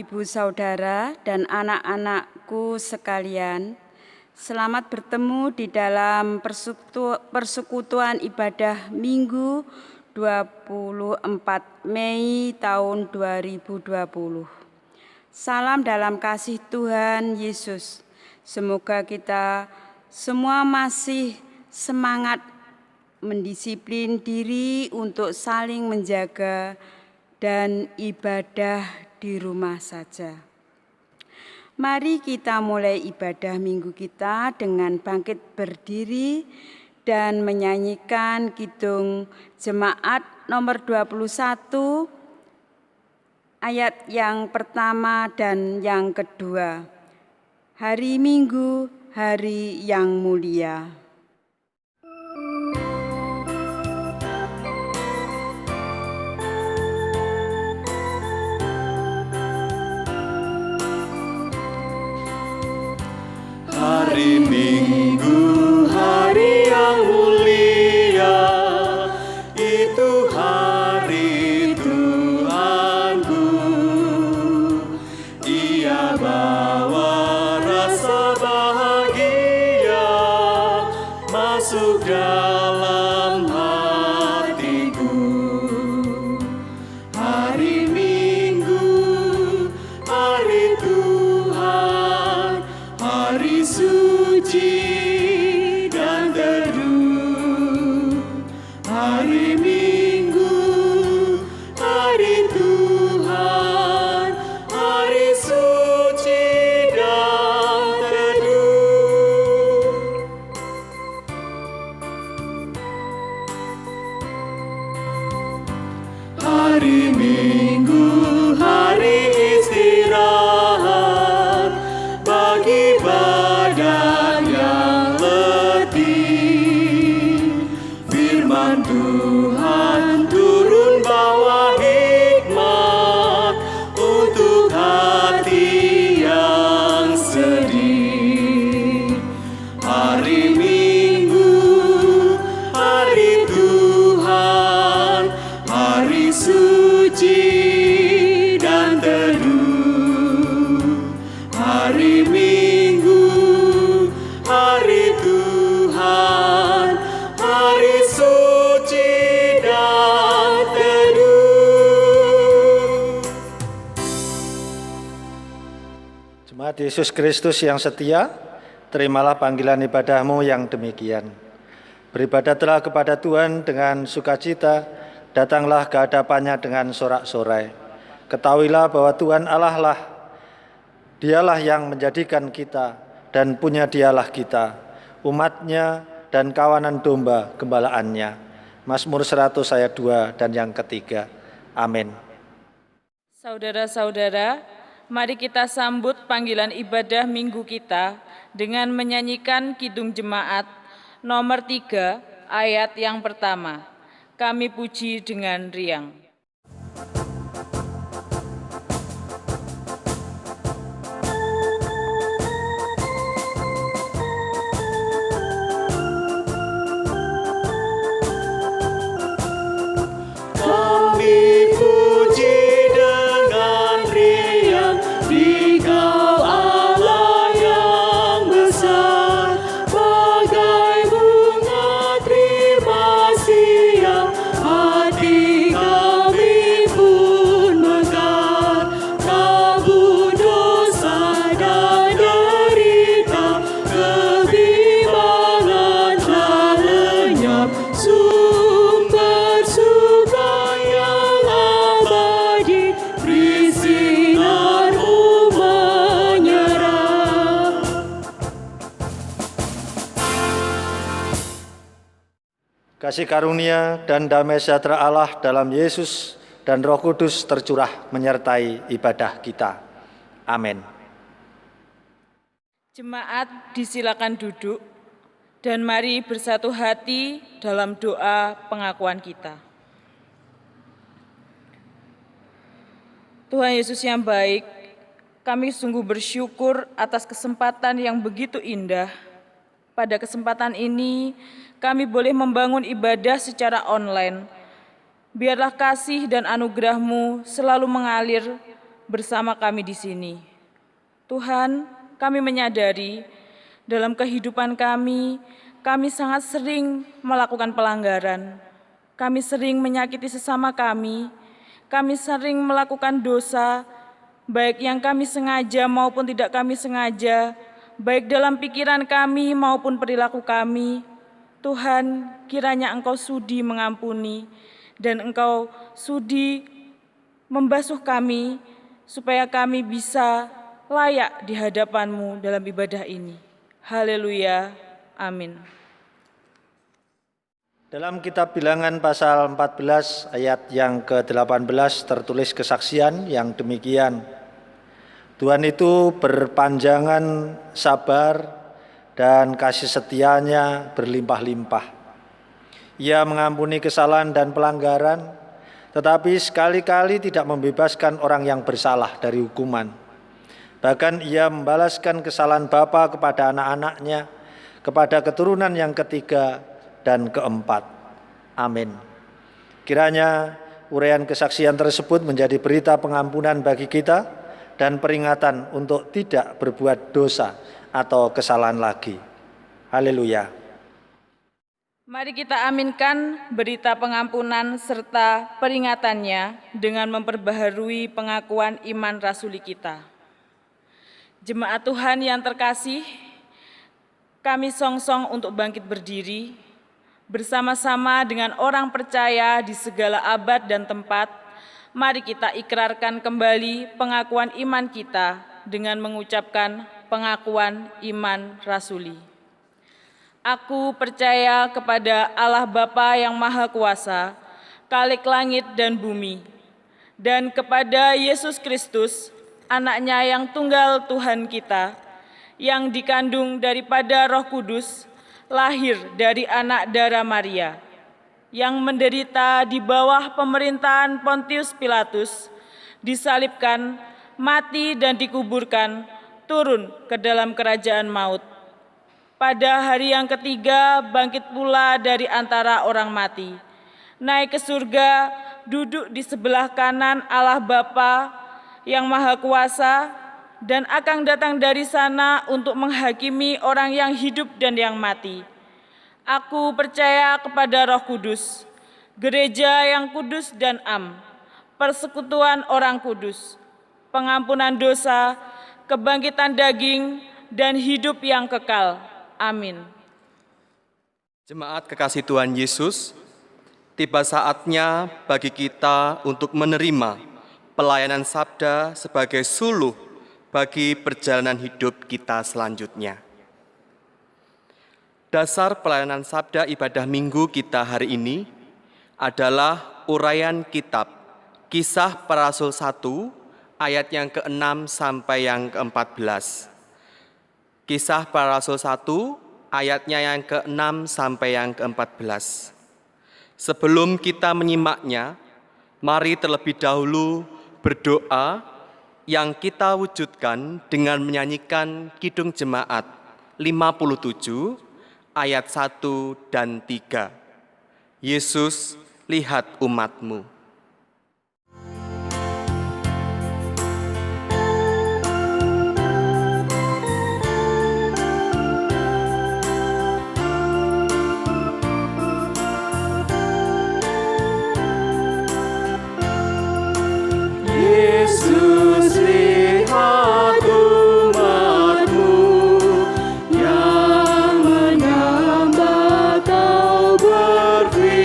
Ibu saudara dan anak-anakku sekalian, selamat bertemu di dalam persekutuan ibadah Minggu 24 Mei tahun 2020. Salam dalam kasih Tuhan Yesus. Semoga kita semua masih semangat mendisiplin diri untuk saling menjaga dan ibadah di rumah saja. Mari kita mulai ibadah minggu kita dengan bangkit berdiri dan menyanyikan kidung jemaat nomor 21 ayat yang pertama dan yang kedua. Hari Minggu, hari yang mulia. Hari Minggu, hari yang mulia, itu hari Tuhanku. Ia bawa rasa bahagia masuk dalam hatiku. Hari Minggu, hari Tuhan, hari suci dan teduh. Hari Minggu, hari Tuhan, hari suci dan teduh. Hari Minggu, hari istirahat bagi badan yang letih. Firman Tuhan turun bawa hikmat untuk hati yang sedih. Hari Minggu, hari Tuhan, hari suci dan teduh. Hari Minggu, hari Tuhan, hari suci dan teduh. Jemaat Yesus Kristus yang setia, terimalah panggilan ibadahmu yang demikian. Beribadatlah kepada Tuhan dengan sukacita, datanglah ke hadapannya dengan sorak-sorai. Ketahuilah bahwa Tuhan Allah lah, Dialah yang menjadikan kita dan punya Dialah kita, umatnya dan kawanan domba gembalaannya. Mazmur 100 ayat 2 dan yang ketiga. Amin. Saudara-saudara, mari kita sambut panggilan ibadah minggu kita dengan menyanyikan kidung jemaat nomor 3 ayat yang pertama. Kami puji dengan riang. Kami puji dengan riang Dikau Allah yang besar, bagai bunga terima siang, hati kami pun mekar. Kabut dosa dan derita, kebimbangan telah lenyap, sumber suka yang abadi, bersinarmu menyerap. Kasih karunia dan damai sejahtera Allah dalam Yesus dan Roh Kudus tercurah menyertai ibadah kita. Amin. Jemaat disilakan duduk dan mari bersatu hati dalam doa pengakuan kita. Tuhan Yesus yang baik, kami sungguh bersyukur atas kesempatan yang begitu indah. Pada kesempatan ini, kami boleh membangun ibadah secara online. Biarlah kasih dan anugerah-Mu selalu mengalir bersama kami di sini. Tuhan, kami menyadari dalam kehidupan kami sangat sering melakukan pelanggaran. Kami sering menyakiti sesama kami sering melakukan dosa, baik yang kami sengaja maupun tidak kami sengaja, baik dalam pikiran kami maupun perilaku kami. Tuhan, kiranya Engkau sudi mengampuni dan Engkau sudi membasuh kami supaya kami bisa layak di hadapan-Mu dalam ibadah ini. Haleluya. Amin. Dalam kitab Bilangan pasal 14 ayat yang ke-18 tertulis kesaksian yang demikian. Tuhan itu berpanjangan sabar dan kasih setianya berlimpah-limpah. Ia mengampuni kesalahan dan pelanggaran, tetapi sekali-kali tidak membebaskan orang yang bersalah dari hukuman. Bahkan ia membalaskan kesalahan bapa kepada anak-anaknya, kepada keturunan yang ketiga dan keempat. Amin. Kiranya uraian kesaksian tersebut menjadi berita pengampunan bagi kita dan peringatan untuk tidak berbuat dosa atau kesalahan lagi. Haleluya. Mari kita aminkan berita pengampunan serta peringatannya dengan memperbaharui pengakuan iman rasuli kita. Jemaat Tuhan yang terkasih, kami songsong untuk bangkit berdiri, bersama-sama dengan orang percaya di segala abad dan tempat. Mari kita ikrarkan kembali pengakuan iman kita dengan mengucapkan pengakuan iman rasuli. Aku percaya kepada Allah Bapa yang Maha Kuasa, Khalik langit dan bumi, dan kepada Yesus Kristus, Anak-Nya yang tunggal Tuhan kita, yang dikandung daripada Roh Kudus, lahir dari anak darah Maria, yang menderita di bawah pemerintahan Pontius Pilatus, disalibkan, mati dan dikuburkan, turun ke dalam kerajaan maut. Pada hari yang ketiga bangkit pula dari antara orang mati, naik ke surga, duduk di sebelah kanan Allah Bapa yang Maha Kuasa, dan akan datang dari sana untuk menghakimi orang yang hidup dan yang mati. Aku percaya kepada Roh Kudus, gereja yang kudus dan am, persekutuan orang kudus, pengampunan dosa, kebangkitan daging, dan hidup yang kekal. Amin. Jemaat kekasih Tuhan Yesus, tiba saatnya bagi kita untuk menerima pelayanan sabda sebagai suluh bagi perjalanan hidup kita selanjutnya. Dasar pelayanan sabda ibadah minggu kita hari ini adalah uraian kitab Kisah Para Rasul 1 ayat yang ke-6 sampai yang ke-14. Kisah Para Rasul 1 ayatnya yang ke-6 sampai yang ke-14. Sebelum kita menyimaknya, mari terlebih dahulu berdoa yang kita wujudkan dengan menyanyikan Kidung Jemaat 57 ayat 1 dan 3. Yesus, lihat umat-Mu. Yesus, lihat umat-Mu yang menyembah Kau berfirman.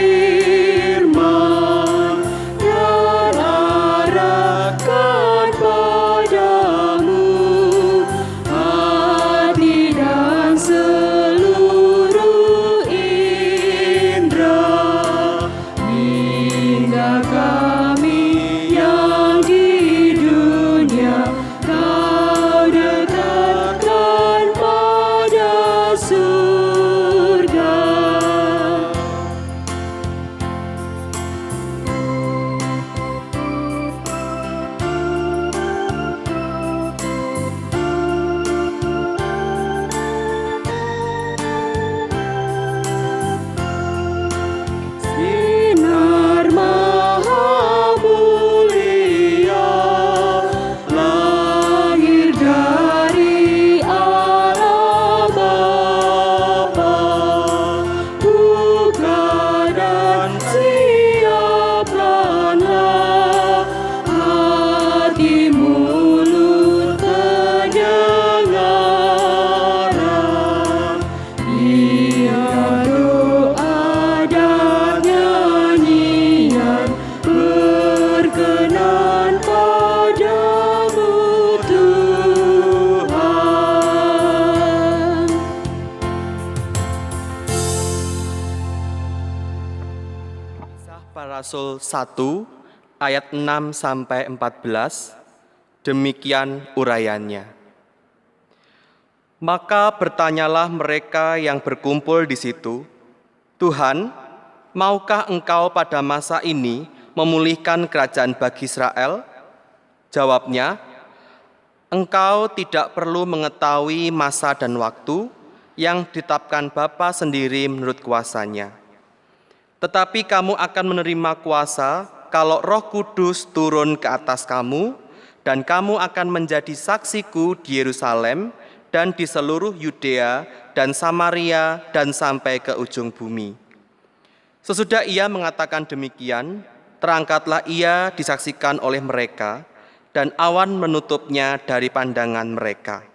Para Rasul 1 ayat 6 sampai 14, demikian urayanya. Maka bertanyalah mereka yang berkumpul di situ, Tuhan, maukah Engkau pada masa ini memulihkan kerajaan bagi Israel? Jawabnya, Engkau tidak perlu mengetahui masa dan waktu yang ditetapkan Bapa sendiri menurut kuasanya. Tetapi kamu akan menerima kuasa kalau Roh Kudus turun ke atas kamu, dan kamu akan menjadi saksiku di Yerusalem dan di seluruh Yudea dan Samaria dan sampai ke ujung bumi. Sesudah ia mengatakan demikian, terangkatlah ia disaksikan oleh mereka, dan awan menutupnya dari pandangan mereka.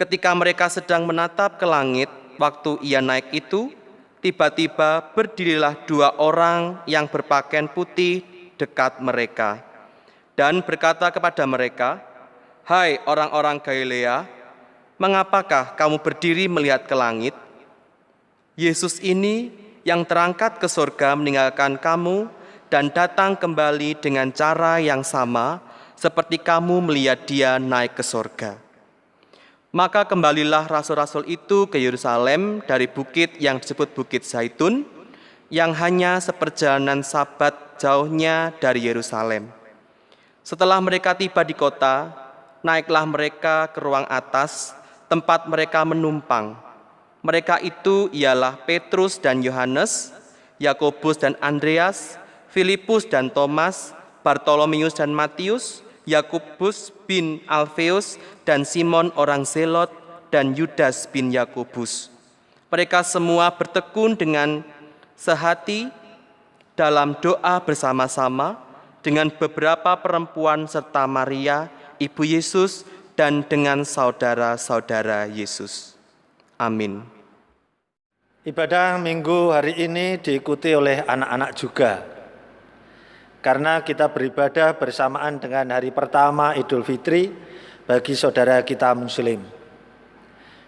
Ketika mereka sedang menatap ke langit, waktu ia naik itu, tiba-tiba berdirilah 2 orang yang berpakaian putih dekat mereka, dan berkata kepada mereka, Hai orang-orang Galilea, mengapakah kamu berdiri melihat ke langit? Yesus ini yang terangkat ke surga meninggalkan kamu dan datang kembali dengan cara yang sama seperti kamu melihat dia naik ke surga. Maka kembalilah rasul-rasul itu ke Yerusalem dari bukit yang disebut Bukit Zaitun, yang hanya seperjalanan Sabat jauhnya dari Yerusalem. Setelah mereka tiba di kota, naiklah mereka ke ruang atas, tempat mereka menumpang. Mereka itu ialah Petrus dan Yohanes, Yakobus dan Andreas, Filipus dan Thomas, Bartolomeus dan Matius, Yakobus bin Alfeus dan Simon orang Zelot dan Yudas bin Yakobus. Mereka semua bertekun dengan sehati dalam doa bersama-sama dengan beberapa perempuan serta Maria, ibu Yesus, dan dengan saudara-saudara Yesus. Amin. Ibadah Minggu hari ini diikuti oleh anak-anak juga. Karena kita beribadah bersamaan dengan hari pertama Idul Fitri bagi saudara kita Muslim.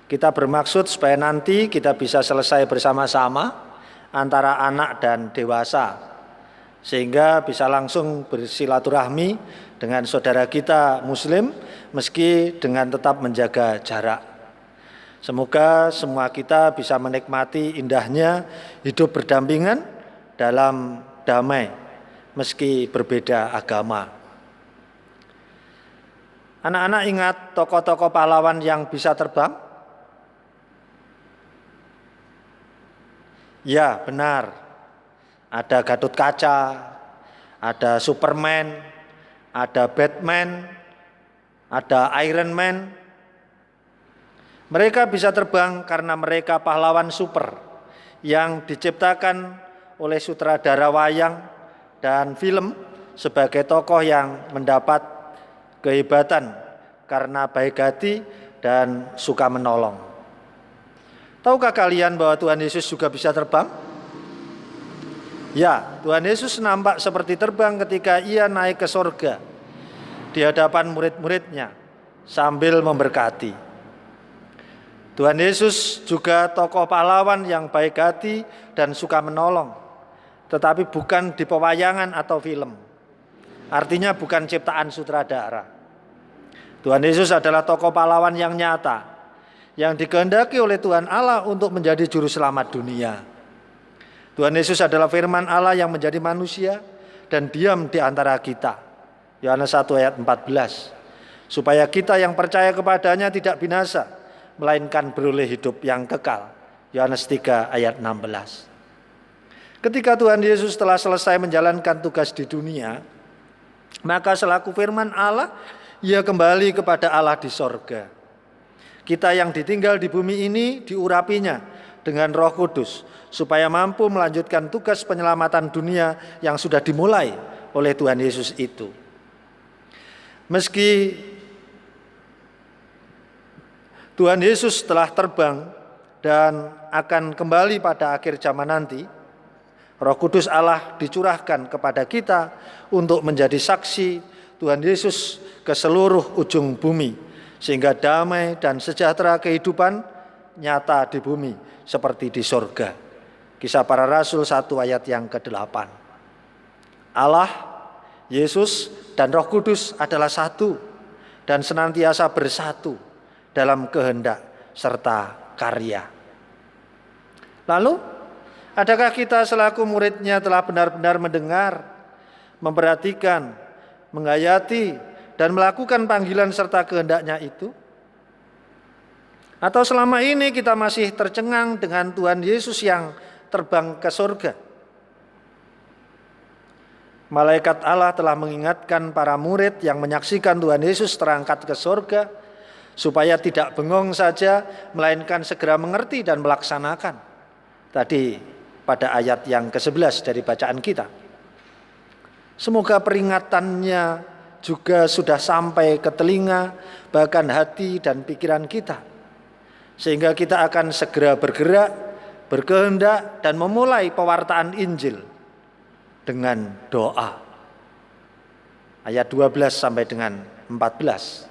Kita bermaksud supaya nanti kita bisa selesai bersama-sama antara anak dan dewasa, sehingga bisa langsung bersilaturahmi dengan saudara kita Muslim meski dengan tetap menjaga jarak. Semoga semua kita bisa menikmati indahnya hidup berdampingan dalam damai meski berbeda agama. Anak-anak ingat tokoh-tokoh pahlawan yang bisa terbang? Ya, benar. Ada Gatot Kaca, ada Superman, ada Batman, ada Iron Man. Mereka bisa terbang karena mereka pahlawan super yang diciptakan oleh sutradara wayang dan film sebagai tokoh yang mendapat kehebatan karena baik hati dan suka menolong. Tahukah kalian bahwa Tuhan Yesus juga bisa terbang? Ya, Tuhan Yesus nampak seperti terbang ketika ia naik ke surga di hadapan murid-muridnya sambil memberkati. Tuhan Yesus juga tokoh pahlawan yang baik hati dan suka menolong, tetapi bukan di pewayangan atau film. Artinya bukan ciptaan sutradara. Tuhan Yesus adalah tokoh pahlawan yang nyata, yang dikehendaki oleh Tuhan Allah untuk menjadi juru selamat dunia. Tuhan Yesus adalah firman Allah yang menjadi manusia dan diam di antara kita. Yohanes 1 ayat 14. Supaya kita yang percaya kepadanya tidak binasa, melainkan beroleh hidup yang kekal. Yohanes 3 ayat 16. Ketika Tuhan Yesus telah selesai menjalankan tugas di dunia, maka selaku firman Allah, ia kembali kepada Allah di sorga. Kita yang ditinggal di bumi ini diurapinya dengan Roh Kudus, supaya mampu melanjutkan tugas penyelamatan dunia yang sudah dimulai oleh Tuhan Yesus itu. Meski Tuhan Yesus telah terbang dan akan kembali pada akhir zaman nanti, Roh Kudus Allah dicurahkan kepada kita untuk menjadi saksi Tuhan Yesus ke seluruh ujung bumi, sehingga damai dan sejahtera kehidupan nyata di bumi seperti di surga. Kisah Para Rasul 1 ayat yang ke-8. Allah, Yesus, dan Roh Kudus adalah satu dan senantiasa bersatu dalam kehendak serta karya. Lalu, adakah kita selaku muridnya telah benar-benar mendengar, memperhatikan, menghayati, dan melakukan panggilan serta kehendaknya itu? Atau selama ini kita masih tercengang dengan Tuhan Yesus yang terbang ke surga? Malaikat Allah telah mengingatkan para murid yang menyaksikan Tuhan Yesus terangkat ke surga supaya tidak bengong saja, melainkan segera mengerti dan melaksanakan. Tadi pada ayat yang ke-11 dari bacaan kita. Semoga peringatannya juga sudah sampai ke telinga, bahkan hati dan pikiran kita. Sehingga kita akan segera bergerak, berkehendak dan memulai pewartaan Injil dengan doa. Ayat 12 sampai dengan 14.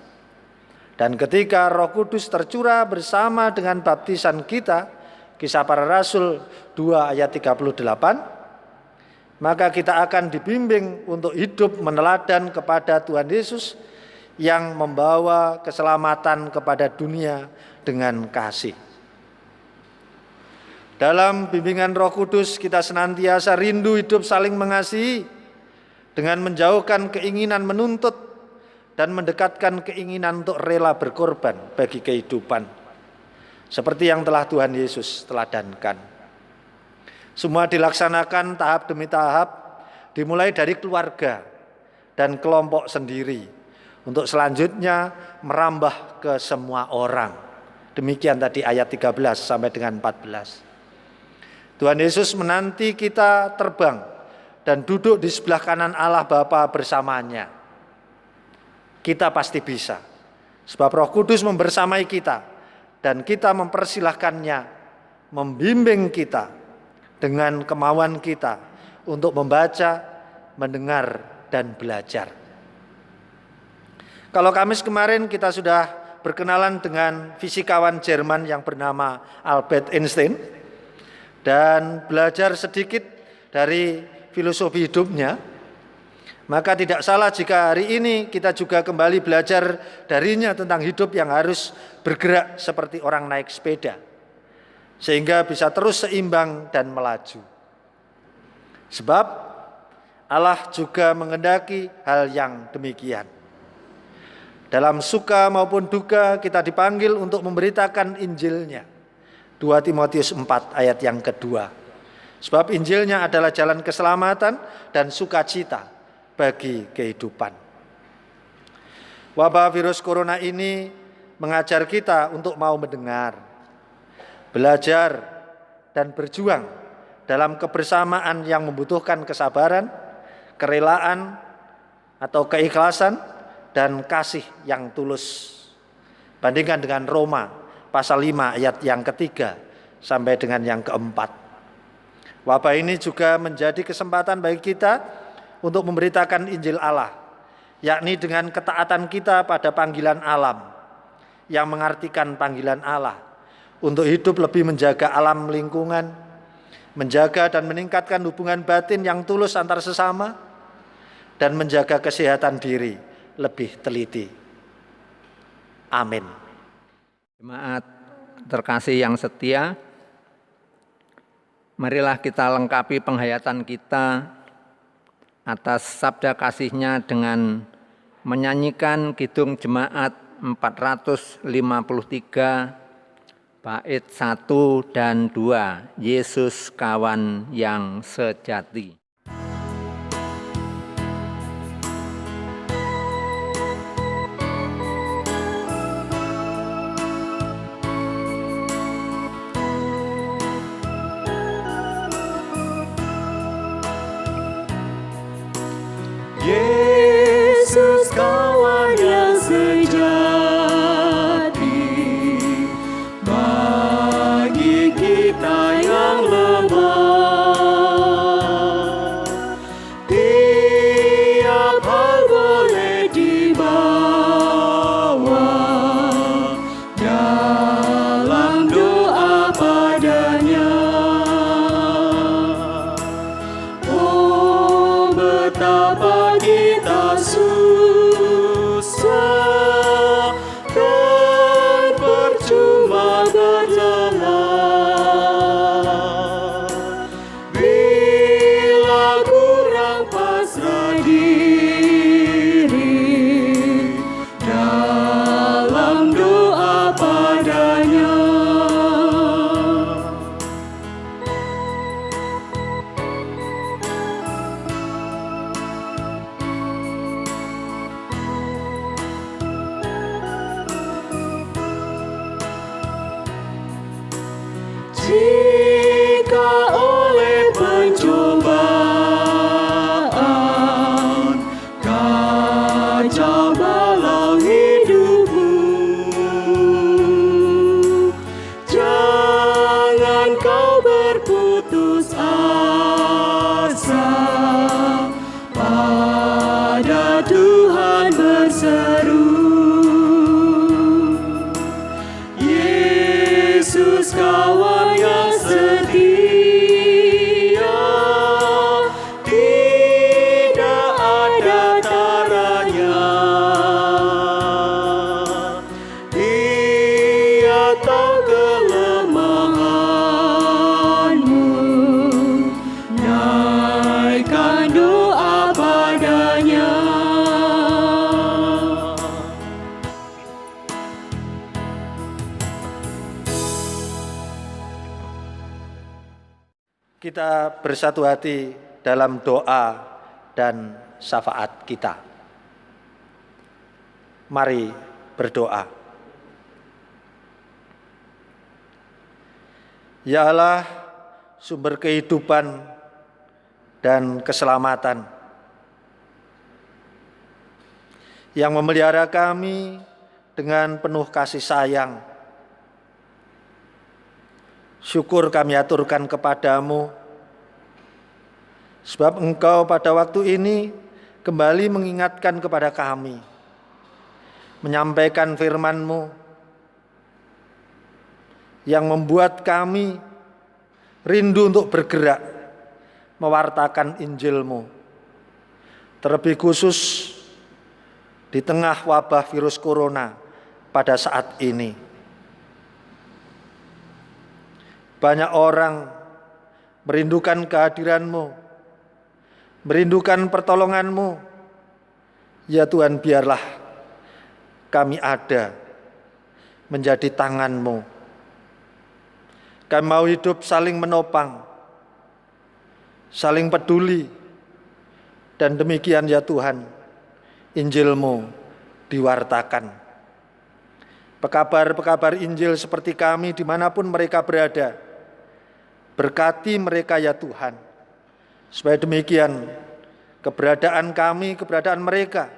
Dan ketika Roh Kudus tercurah bersama dengan baptisan kita, Kisah Para Rasul 2 ayat 38, maka kita akan dibimbing untuk hidup meneladan kepada Tuhan Yesus yang membawa keselamatan kepada dunia dengan kasih. Dalam bimbingan Roh Kudus kita senantiasa rindu hidup saling mengasihi dengan menjauhkan keinginan menuntut dan mendekatkan keinginan untuk rela berkorban bagi kehidupan, seperti yang telah Tuhan Yesus teladankan. Semua dilaksanakan tahap demi tahap, dimulai dari keluarga dan kelompok sendiri, untuk selanjutnya merambah ke semua orang. Demikian tadi ayat 13 sampai dengan 14. Tuhan Yesus menanti kita terbang dan duduk di sebelah kanan Allah Bapa bersamanya. Kita pasti bisa, sebab Roh Kudus membersamai kita dan kita mempersilahkannya membimbing kita dengan kemauan kita untuk membaca, mendengar, dan belajar. Kalau Kamis kemarin kita sudah berkenalan dengan fisikawan Jerman yang bernama Albert Einstein dan belajar sedikit dari filosofi hidupnya, maka tidak salah jika hari ini kita juga kembali belajar darinya tentang hidup yang harus bergerak seperti orang naik sepeda, sehingga bisa terus seimbang dan melaju. Sebab Allah juga menghendaki hal yang demikian. Dalam suka maupun duka kita dipanggil untuk memberitakan Injilnya. 2 Timotius 4 ayat yang kedua. Sebab Injilnya adalah jalan keselamatan dan sukacita bagi kehidupan. Wabah virus corona ini mengajar kita untuk mau mendengar, belajar, dan berjuang dalam kebersamaan yang membutuhkan kesabaran, kerelaan, atau keikhlasan, dan kasih yang tulus. Bandingkan dengan Roma pasal 5 ayat yang ketiga sampai dengan yang keempat. Wabah ini juga menjadi kesempatan bagi kita untuk memberitakan Injil Allah, yakni dengan ketaatan kita pada panggilan alam, yang mengartikan panggilan Allah untuk hidup lebih menjaga alam lingkungan, menjaga dan meningkatkan hubungan batin yang tulus antar sesama, dan menjaga kesehatan diri lebih teliti. Amin. Jemaat terkasih yang setia, marilah kita lengkapi penghayatan kita atas sabda kasih-Nya dengan menyanyikan Kidung Jemaat 453 bait 1 dan 2, Yesus kawan yang sejati. Yesus kawan yang sejati bagi kita yang lemah. susah dan percuma berteman bila kurang pasrah diri dalam doa padanya. Jika oleh pencobaan kacau balau hidupmu, jangan kau berputus asa, pada Tuhan berseru. Yesus kawan yang setia, tidak ada taranya. Dia tahu kelemahanmu, naikkan doa padanya. Kita bersatu hati dalam doa dan syafaat kita. Mari berdoa. Ya Allah, sumber kehidupan dan keselamatan, yang memelihara kami dengan penuh kasih sayang, syukur kami aturkan kepadamu, sebab Engkau pada waktu ini kembali mengingatkan kepada kami, menyampaikan firman-Mu yang membuat kami rindu untuk bergerak mewartakan Injil-Mu, terlebih khusus di tengah wabah virus corona pada saat ini. Banyak orang merindukan kehadiran-Mu, merindukan pertolongan-Mu. Ya Tuhan, biarlah kami ada menjadi tangan-Mu. Kami mau hidup saling menopang, saling peduli, dan demikian ya Tuhan, Injil-Mu diwartakan. Pekabar-pekabar Injil seperti kami dimanapun mereka berada, berkati mereka ya Tuhan, supaya demikian keberadaan kami, keberadaan mereka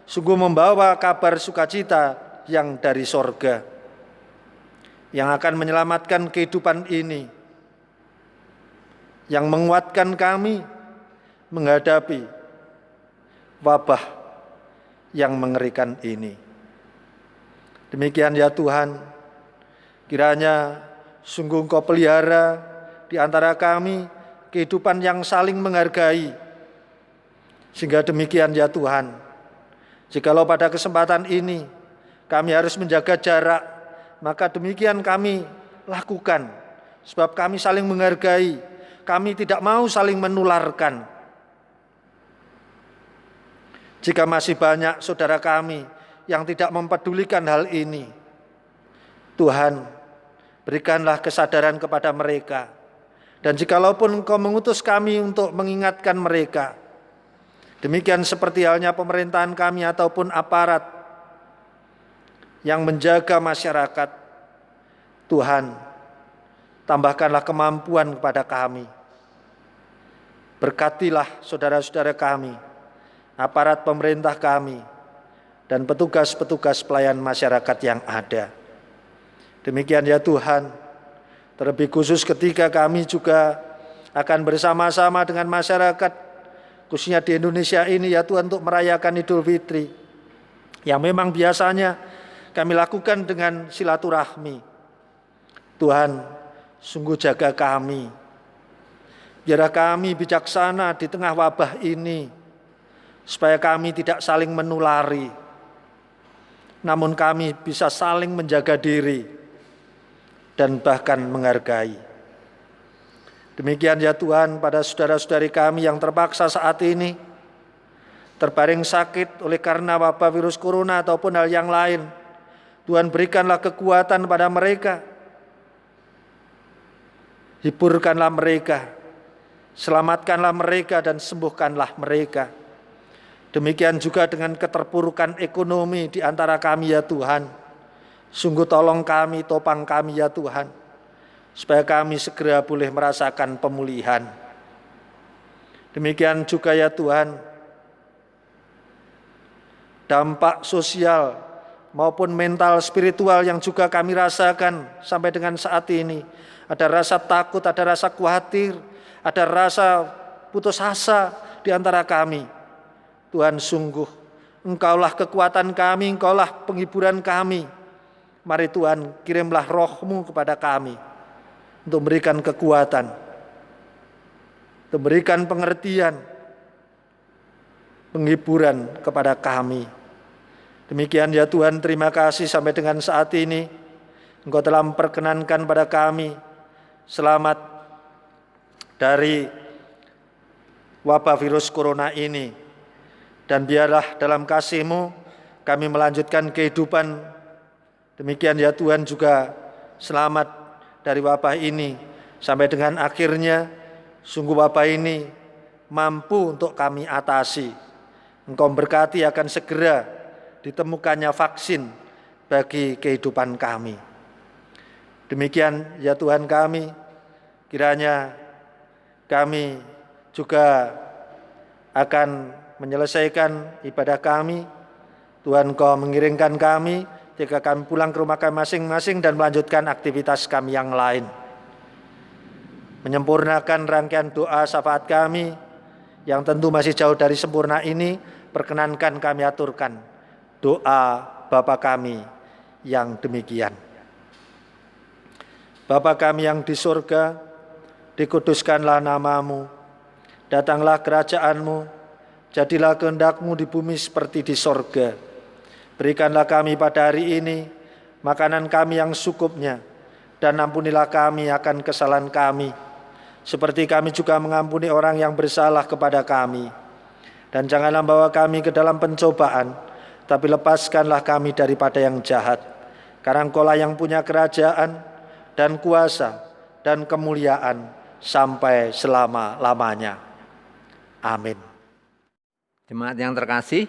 sungguh membawa kabar sukacita yang dari sorga, yang akan menyelamatkan kehidupan ini, yang menguatkan kami menghadapi wabah yang mengerikan ini. Demikian ya Tuhan, kiranya sungguh Engkau pelihara di antara kami kehidupan yang saling menghargai. Sehingga demikian ya Tuhan, jikalau pada kesempatan ini kami harus menjaga jarak, maka demikian kami lakukan. Sebab kami saling menghargai, kami tidak mau saling menularkan. Jika masih banyak saudara kami yang tidak mempedulikan hal ini, Tuhan, berikanlah kesadaran kepada mereka. Dan jikalaupun Engkau mengutus kami untuk mengingatkan mereka, demikian seperti halnya pemerintahan kami ataupun aparat yang menjaga masyarakat, Tuhan, tambahkanlah kemampuan kepada kami. Berkatilah saudara-saudara kami, aparat pemerintah kami, dan petugas-petugas pelayan masyarakat yang ada. Demikian ya Tuhan, terlebih khusus ketika kami juga akan bersama-sama dengan masyarakat, khususnya di Indonesia ini ya Tuhan, untuk merayakan Idul Fitri, yang memang biasanya kami lakukan dengan silaturahmi. Tuhan, sungguh jaga kami. Biarlah kami bijaksana di tengah wabah ini, supaya kami tidak saling menulari, namun kami bisa saling menjaga diri dan bahkan menghargai. Demikian ya Tuhan, pada saudara-saudari kami yang terpaksa saat ini terbaring sakit oleh karena wabah virus corona ataupun hal yang lain, Tuhan berikanlah kekuatan pada mereka, hiburkanlah mereka, selamatkanlah mereka dan sembuhkanlah mereka. Demikian juga dengan keterpurukan ekonomi di antara kami ya Tuhan. Sungguh tolong kami, topang kami ya Tuhan, supaya kami segera boleh merasakan pemulihan. Demikian juga ya Tuhan, dampak sosial maupun mental spiritual yang juga kami rasakan sampai dengan saat ini. Ada rasa takut, ada rasa khawatir, ada rasa putus asa di antara kami. Tuhan, sungguh Engkaulah kekuatan kami, Engkaulah penghiburan kami. Mari Tuhan, kirimlah roh-Mu kepada kami untuk memberikan kekuatan, untuk memberikan pengertian, penghiburan kepada kami. Demikian ya Tuhan, terima kasih sampai dengan saat ini Engkau telah memperkenankan pada kami selamat dari wabah virus corona ini. Dan biarlah dalam kasih-Mu kami melanjutkan kehidupan. Demikian ya Tuhan, juga selamat dari wabah ini sampai dengan akhirnya sungguh wabah ini mampu untuk kami atasi. Engkau berkati akan segera ditemukannya vaksin bagi kehidupan kami. Demikian ya Tuhan kami, kiranya kami juga akan menyelesaikan ibadah kami. Tuhan, Kau mengiringkan kami ketika kami pulang ke rumah kami masing-masing dan melanjutkan aktivitas kami yang lain. Menyempurnakan rangkaian doa syafaat kami yang tentu masih jauh dari sempurna ini, perkenankan kami aturkan doa Bapa kami yang demikian. Bapa kami yang di surga, dikuduskanlah nama-Mu, datanglah kerajaan-Mu, jadilah kehendak-Mu di bumi seperti di sorga. Berikanlah kami pada hari ini makanan kami yang secukupnya, dan ampunilah kami akan kesalahan kami, seperti kami juga mengampuni orang yang bersalah kepada kami. Dan janganlah bawa kami ke dalam pencobaan, tapi lepaskanlah kami daripada yang jahat. Karena Engkau-lah yang punya kerajaan dan kuasa dan kemuliaan sampai selama-lamanya. Amin. Jemaat yang terkasih,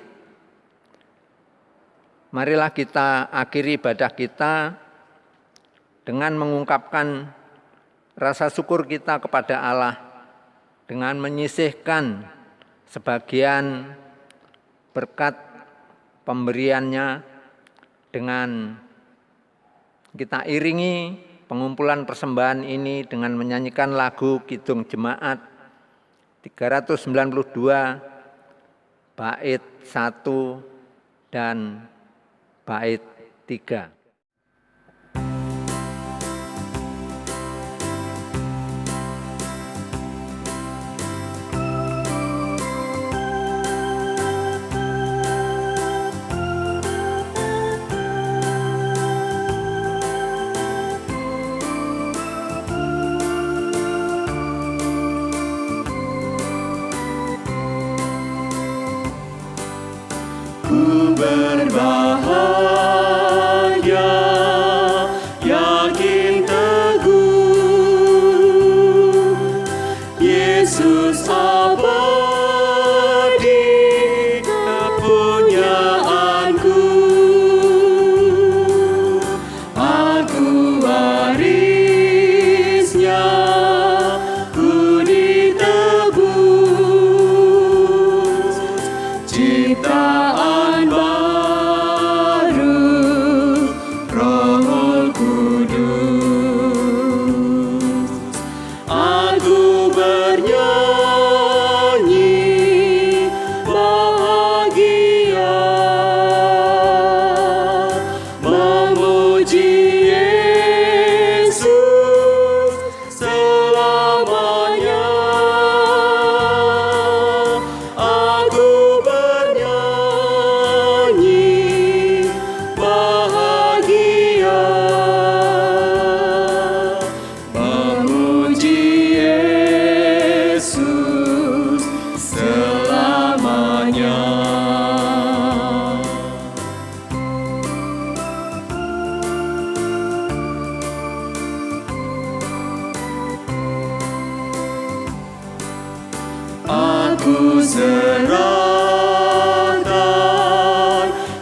marilah kita akhiri ibadah kita dengan mengungkapkan rasa syukur kita kepada Allah dengan menyisihkan sebagian berkat pemberiannya, dengan kita iringi pengumpulan persembahan ini dengan menyanyikan lagu Kidung Jemaat 392 bait 1 dan bait 3. Ku berbahagia, yakin teguh, Yesus abadi kepunyaanku. Aku warisnya, ku ditebus, ciptaan baru, Roh Kudus. Aku bernyanyi Aku serahkan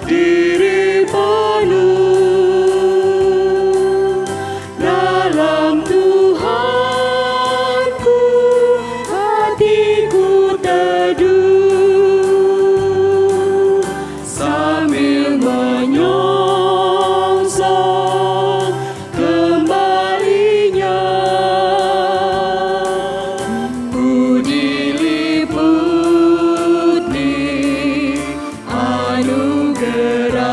diri penuh dalam Tuhanku, hatiku teduh sambil menyongsong kembalinya. Ku diliputi anugerah,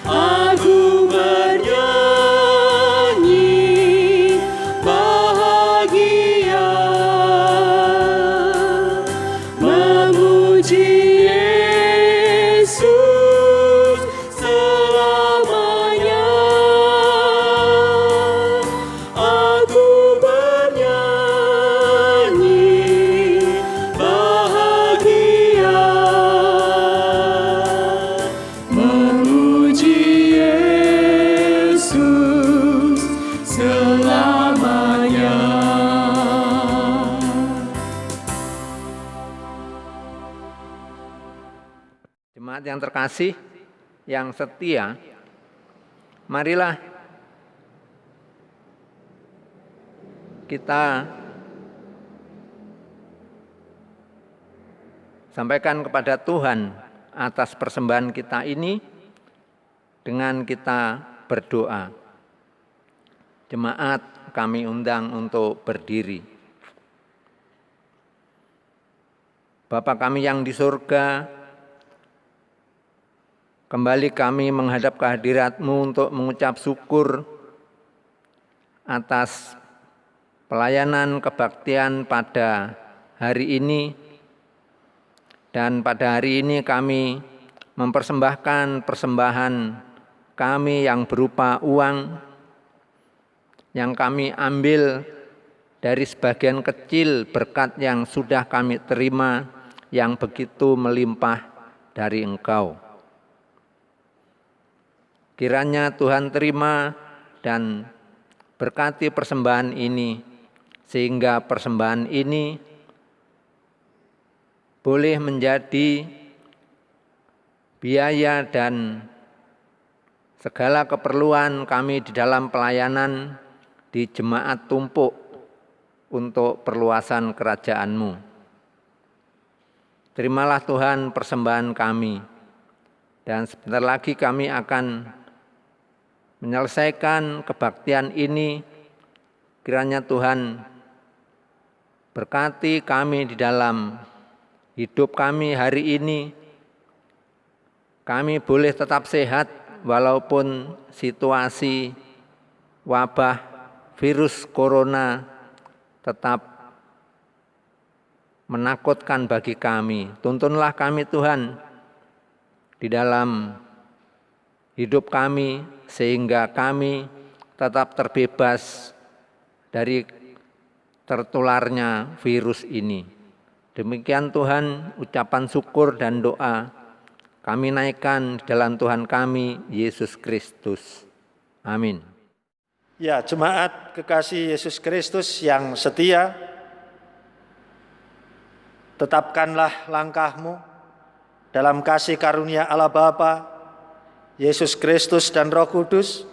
aku bernyanyi bahagia, memuji Yesus selamanya. Aku bernyanyi bahagia, memuji Yesus selamanya. Jemaat yang terkasih, yang setia, marilah kita sampaikan kepada Tuhan atas persembahan kita ini dengan kita berdoa. Jemaat kami undang untuk berdiri. Bapa kami yang di surga, kembali kami menghadap kehadirat-Mu untuk mengucap syukur atas pelayanan kebaktian pada hari ini. Dan pada hari ini kami mempersembahkan persembahan kami yang berupa uang yang kami ambil dari sebagian kecil berkat yang sudah kami terima yang begitu melimpah dari Engkau. Kiranya Tuhan terima dan berkati persembahan ini, sehingga persembahan ini boleh menjadi biaya dan segala keperluan kami di dalam pelayanan di jemaat tumpuk untuk perluasan kerajaan-Mu. Terimalah Tuhan persembahan kami, dan sebentar lagi kami akan menyelesaikan kebaktian ini. Kiranya Tuhan berkati kami di dalam hidup kami hari ini. Kami boleh tetap sehat walaupun situasi wabah virus corona tetap menakutkan bagi kami. Tuntunlah kami Tuhan di dalam hidup kami, sehingga kami tetap terbebas dari tertularnya virus ini. Demikian Tuhan, ucapan syukur dan doa kami naikkan dalam Tuhan kami, Yesus Kristus. Amin. Ya, jemaat kekasih Yesus Kristus yang setia, tetapkanlah langkahmu dalam kasih karunia Allah Bapa, Yesus Kristus dan Roh Kudus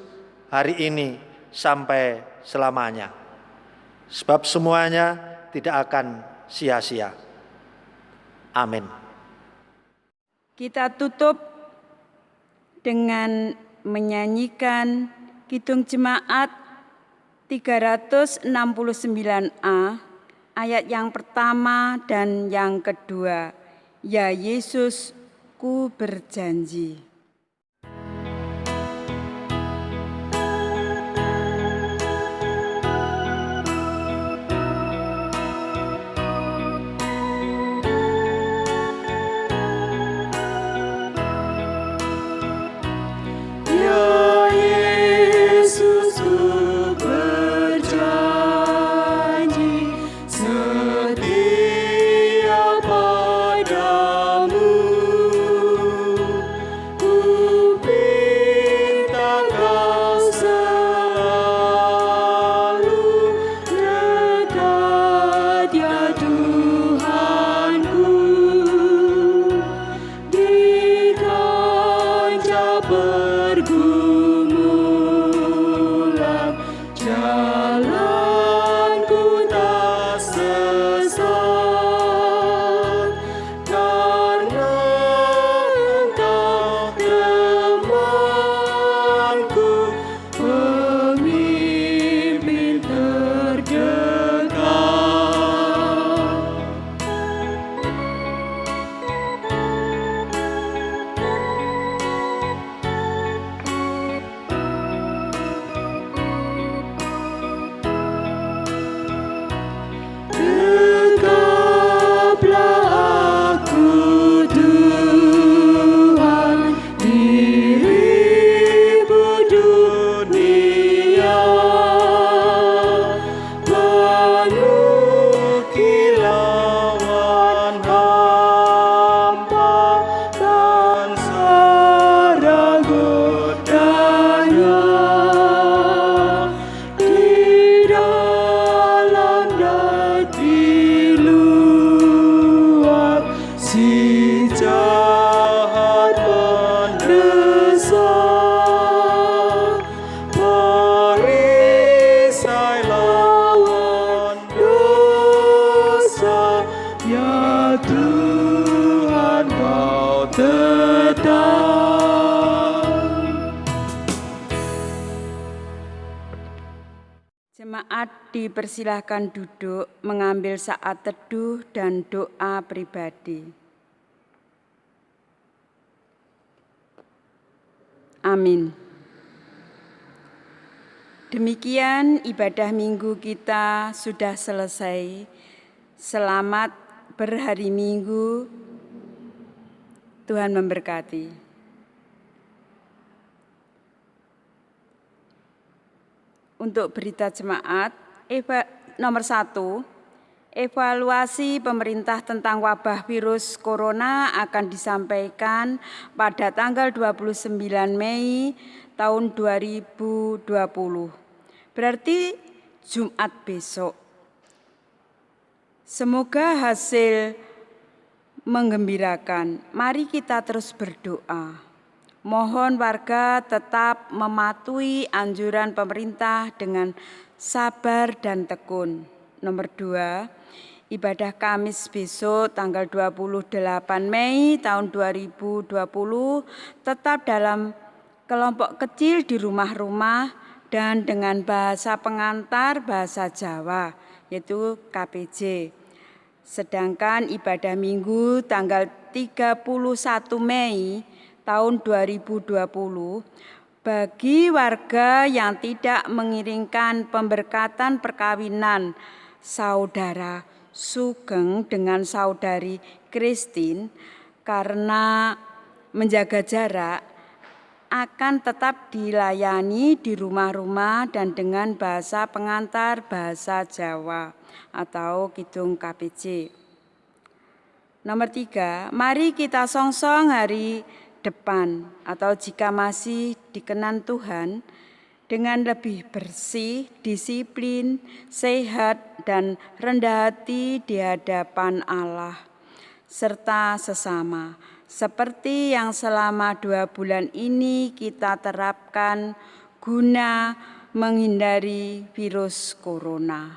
hari ini sampai selamanya. Sebab semuanya tidak akan sia-sia. Amin. Kita tutup dengan menyanyikan Kidung Jemaat 369A, ayat yang pertama dan yang kedua. Ya Yesus, ku berjanji. Setia padamu Tuhan kau tetap. Jemaat dipersilahkan duduk mengambil saat teduh dan doa pribadi. Amin. Demikian ibadah minggu kita sudah selesai. Selamat berhari Minggu. Tuhan memberkati. Untuk berita jemaat, nomor 1, evaluasi pemerintah tentang wabah virus corona akan disampaikan pada tanggal 29 Mei tahun 2020. Berarti Jumat besok. Semoga hasil menggembirakan. Mari kita terus berdoa. Mohon warga tetap mematuhi anjuran pemerintah dengan sabar dan tekun. Nomor 2, ibadah Kamis besok tanggal 28 Mei tahun 2020 tetap dalam kelompok kecil di rumah-rumah dan dengan bahasa pengantar bahasa Jawa, yaitu KPJ. Sedangkan ibadah Minggu tanggal 31 Mei tahun 2020 bagi warga yang tidak mengiringkan pemberkatan perkawinan saudara Sugeng dengan saudari Christine karena menjaga jarak akan tetap dilayani di rumah-rumah dan dengan bahasa pengantar bahasa Jawa atau Kidung KPJ. Nomor 3, mari kita songsong hari depan atau jika masih dikenan Tuhan dengan lebih bersih, disiplin, sehat, dan rendah hati di hadapan Allah serta sesama. Seperti yang selama 2 bulan ini kita terapkan guna menghindari virus corona.